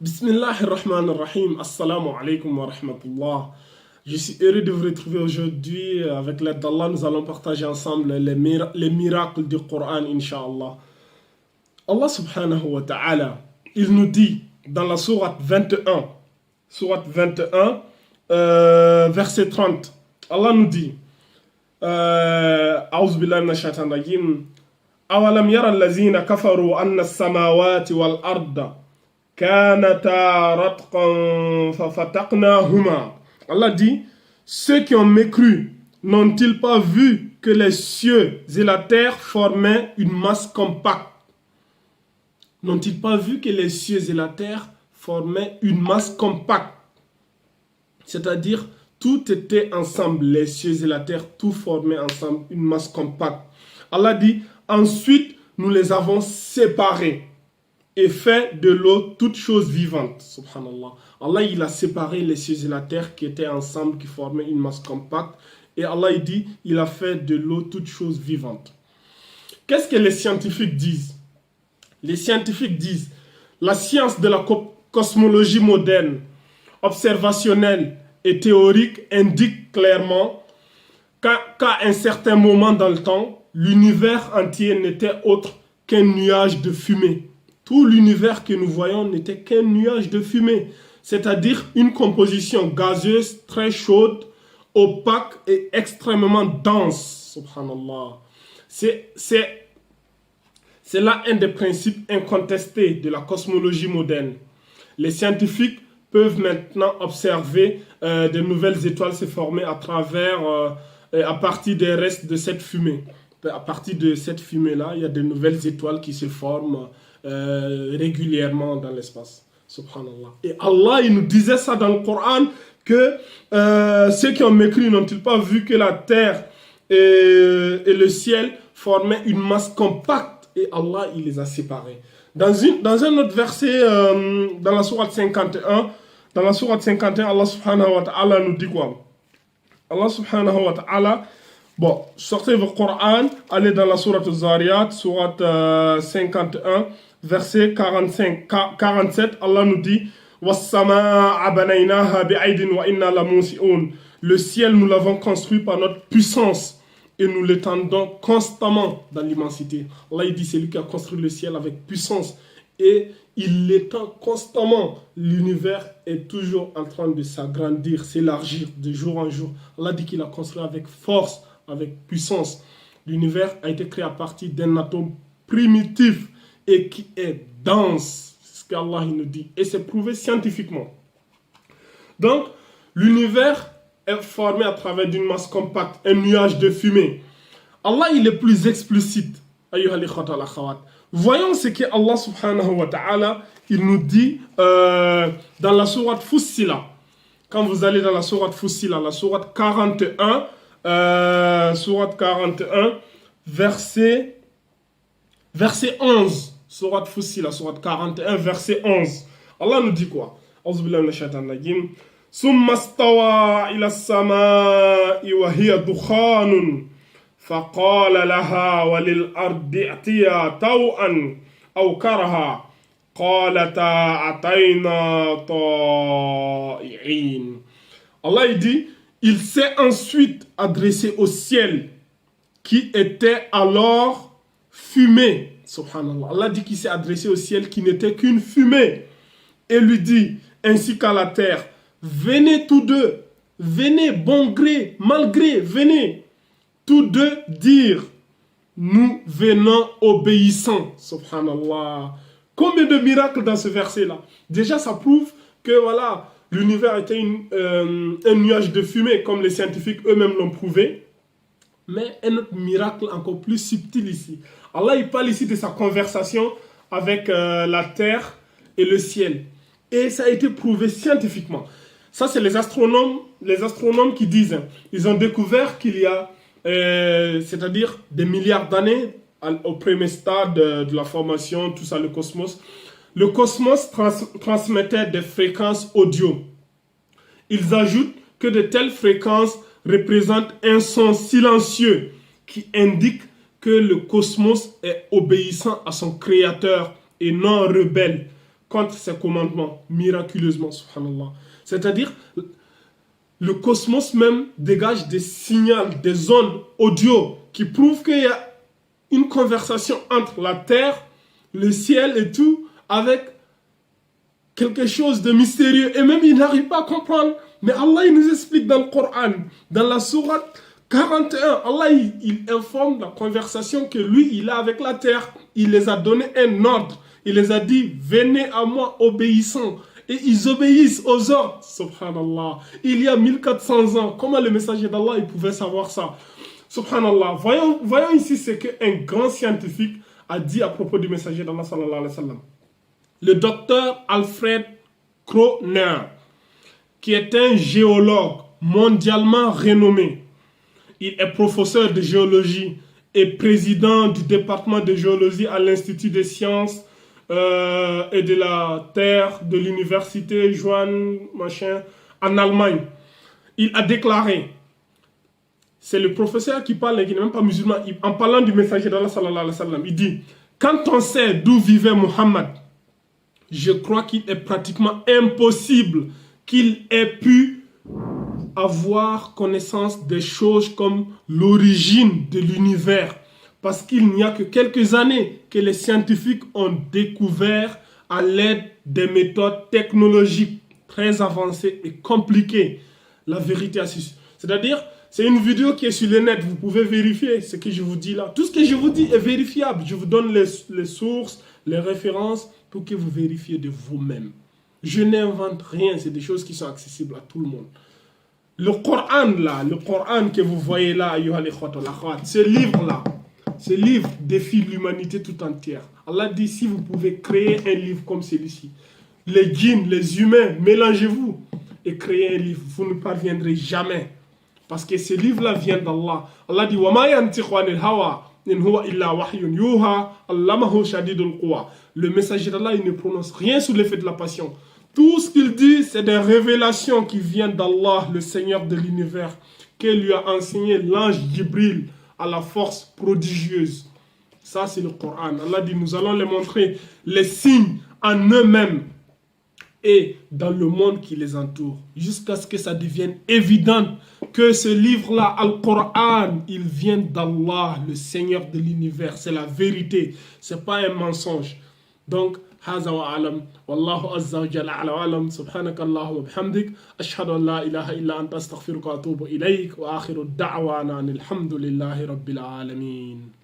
Bismillahirrahmanirrahim. Assalamu alaikum wa rahmatullah. Je suis heureux de vous retrouver aujourd'hui. Avec l'aide d'Allah, nous allons partager ensemble les miracles du Coran, Inch'Allah. Allah subhanahu wa ta'ala, il nous dit dans la sourate 21, verset 30, Allah nous dit A'udhu billahi minash shaitanir rajim. Awalam yara allazina kafaru anna as-samawati wal arda kanata ratqan fafataqnahuma. Allah dit, ceux qui ont mécru n'ont-ils pas vu que les cieux et la terre formaient une masse compacte? N'ont-ils pas vu que les cieux et la terre formaient une masse compacte? C'est-à-dire, tout était ensemble, les cieux et la terre, tout formait ensemble une masse compacte. Allah dit, ensuite, nous les avons séparés et fait de l'eau toute chose vivante. Subhanallah. Allah, il a séparé les cieux et la terre qui étaient ensemble, qui formaient une masse compacte. Et Allah, il dit, il a fait de l'eau toute chose vivante. Qu'est-ce que les scientifiques disent? Les scientifiques disent, la science de la cosmologie moderne, observationnelle et théorique indique clairement qu'à un certain moment dans le temps, l'univers entier n'était autre qu'un nuage de fumée. Tout l'univers que nous voyons n'était qu'un nuage de fumée, c'est-à-dire une composition gazeuse très chaude, opaque et extrêmement dense. Subhanallah. C'est là un des principes incontestés de la cosmologie moderne. Les scientifiques peuvent maintenant observer de nouvelles étoiles se former à partir des restes de cette fumée. À partir de cette fumée-là, il y a de nouvelles étoiles qui se forment régulièrement dans l'espace. Subhanallah. Et Allah, il nous disait ça dans le Coran, que ceux qui ont mécru n'ont-ils pas vu que la terre et le ciel formaient une masse compacte, et Allah, il les a séparés. Dans un autre verset, dans la sourate 51, Allah subhanahu wa ta'ala nous dit quoi? Allah subhanahu wa ta'ala, bon, sortez votre Coran, allez dans la sourate Zariyat, sourate 51, verset 47, Allah nous dit وَالسَّمَاءَ بَنَيْنَاهَا بِعَيْدٍ وَإِنَّا لَمُوسِئُونَ. Le ciel, nous l'avons construit par notre puissance et nous l'étendons constamment dans l'immensité. Allah, il dit, c'est lui qui a construit le ciel avec puissance et il l'étend constamment. L'univers est toujours en train de s'agrandir, s'élargir de jour en jour. Allah dit qu'il a construit avec force, avec puissance. L'univers a été créé à partir d'un atome primitif et qui est dense. C'est ce qu'Allah nous dit. Et c'est prouvé scientifiquement. Donc, l'univers est formé à travers d'une masse compacte, un nuage de fumée. Allah, il est plus explicite. Voyons ce que Allah subhanahu wa ta'ala, il nous dit dans la sourate Fussila. Quand vous allez dans la sourate Fussila, la sourate 41, verset 11. Sourate Fussila, sourate 41, verset 11. Allah nous dit quoi? A'udhu billahi minash shaitanir rajim. Summa stawa ila as-samaa'i wa hiya dukhanun faqala laha wa lil ardi a'tiya taw'an aw karaha qalata atayna ta'i'in. Allah il dit, il s'est ensuite adressé au ciel qui était alors fumé. Subhanallah. Allah dit qu'il s'est adressé au ciel qui n'était qu'une fumée et lui dit, ainsi qu'à la terre, venez tous deux, venez bon gré, mal gré, venez tous deux dire, nous venons obéissants. Subhanallah. Combien de miracles dans ce verset-là? Déjà, ça prouve que voilà, l'univers était un nuage de fumée, comme les scientifiques eux-mêmes l'ont prouvé. Mais un autre miracle encore plus subtil ici. Allah, il parle ici de sa conversation avec la terre et le ciel. Et ça a été prouvé scientifiquement. Ça, c'est les astronomes qui disent. Ils ont découvert qu'il y a, c'est-à-dire des milliards d'années, au premier stade de la formation, tout ça, le cosmos. Le cosmos transmettait des fréquences audio. Ils ajoutent que de telles fréquences représentent un son silencieux qui indique que le cosmos est obéissant à son créateur et non rebelle. contre ses commandements, miraculeusement, subhanallah. C'est-à-dire, le cosmos même dégage des signaux, des ondes audio qui prouvent qu'il y a une conversation entre la terre, le ciel et tout, avec quelque chose de mystérieux. Et même, il n'arrive pas à comprendre. Mais Allah, il nous explique dans le Coran, dans la sourate 41, Allah, il informe la conversation que lui, il a avec la terre. Il les a donné un ordre. Il les a dit, venez à moi obéissants. Et ils obéissent aux ordres. Subhanallah. Il y a 1400 ans, comment le messager d'Allah, il pouvait savoir ça? Subhanallah. Voyons ici ce qu'un grand scientifique a dit à propos du messager d'Allah sallallahu alayhi wa sallam. Le docteur Alfred Kroner, qui est un géologue mondialement renommé. Il est professeur de géologie et président du département de géologie à l'Institut des sciences et de la Terre de l'université Johann machin en Allemagne. Il a déclaré, c'est le professeur qui parle, qui n'est même pas musulman, en parlant du messager d'Allah sallallahu alayhi wa sallam, il dit, quand on sait d'où vivait Muhammad, je crois qu'il est pratiquement impossible qu'il ait pu avoir connaissance des choses comme l'origine de l'univers. Parce qu'il n'y a que quelques années que les scientifiques ont découvert à l'aide des méthodes technologiques très avancées et compliquées la vérité assise. C'est-à-dire, c'est une vidéo qui est sur le net, vous pouvez vérifier ce que je vous dis là. Tout ce que je vous dis est vérifiable. Je vous donne les sources, les références pour que vous vérifiez de vous-même. Je n'invente rien, c'est des choses qui sont accessibles à tout le monde. Le Coran là, le Coran que vous voyez là, ce livre-là, ce livre défie l'humanité tout entière. Allah dit, si vous pouvez créer un livre comme celui-ci, les djinns, les humains, mélangez-vous et créez un livre, vous ne parviendrez jamais. Parce que ce livre-là vient d'Allah. Allah dit, وَمَا يَنْتِقُ عَنِ الْهَوَىٰ إِنْ هُوَ إِلَّا وَحْيٌ يُوحَىٰ عَلَّمَهُ شَدِيدُ الْقُوَىٰ. Le messager d'Allah, il ne prononce rien sous l'effet de la passion. Tout ce qu'il dit, c'est des révélations qui viennent d'Allah, le Seigneur de l'univers, que lui a enseigné l'ange Jibril à la force prodigieuse. Ça, c'est le Coran. Allah dit, nous allons les montrer, les signes en eux-mêmes et dans le monde qui les entoure, jusqu'à ce que ça devienne évident que ce livre-là, Al-Qur'an, il vient d'Allah, le Seigneur de l'univers. C'est la vérité, c'est pas un mensonge. Donc, هذا وأعلم والله عز وجل على وأعلم سبحانك اللهم وبحمدك أشهد أن لا إله إلا أنت أستغفرك وأتوب إليك وآخر الدعوانا أن الحمد لله رب العالمين.